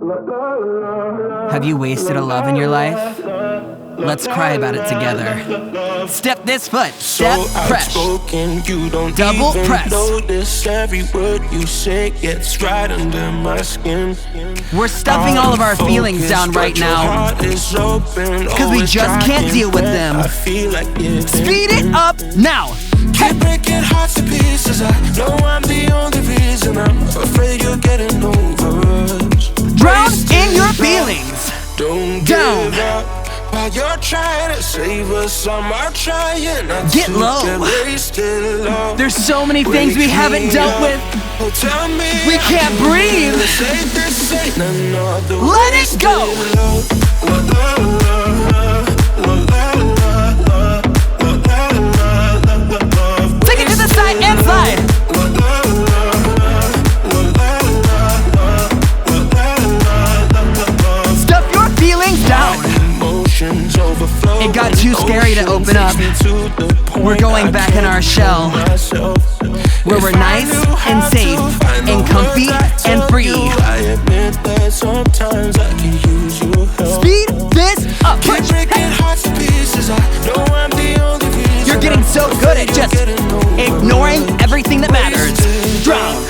Have you wasted a love in your life? Let's cry about it together. Step this foot. Step, press. You don't double even press. Notice every word you say gets right under my skin. We're stuffing all of our feelings down right now because we just can't deal with them. Speed it up now. Keep breaking hearts to pieces. I know I'm the only reason. I'm afraid you're getting over us. Drown in your feelings. Don't Down. give up. While you're trying to save us, some are trying not Get to low. get wasted love. There's so many things we haven't dealt with. Oh, tell me We can't breathe. This ain't another Let it go. Take it to the side and slide. Stuff your feelings down. It got too scary to open up. We're going back in our shell, where we're nice and safe and comfy and free. Speed this up. You're getting so good at just ignoring everything that matters. Drown.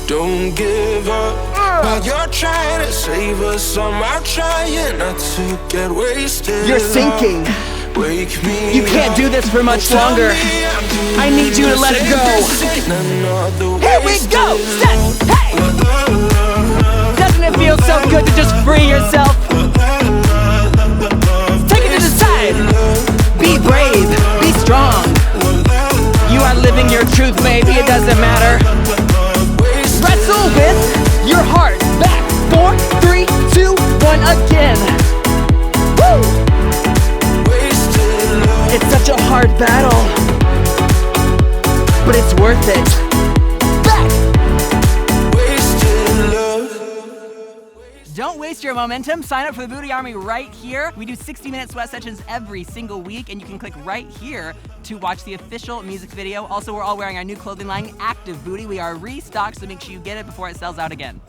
Don't give up. While you're trying to save us, some are trying not to get wasted. You're sinking. Wake me You can't do this for much longer. I need you to let it go. Here we go. Set. Hey. Doesn't it feel so good to just free yourself? Take it to the side. Be brave. Be strong. You are living your truth, baby. It doesn't matter. Wrestle with your heart. Back. 4, 3, 2, 1 again. Woo! It's such a hard battle, but it's worth it. Back! Don't waste your momentum. Sign up for the Booty Army right here. We do 60-minute sweat sessions every single week, and you can click right here to watch the official music video. Also, we're all wearing our new clothing line, Active Booty. We are restocked, so make sure you get it before it sells out again.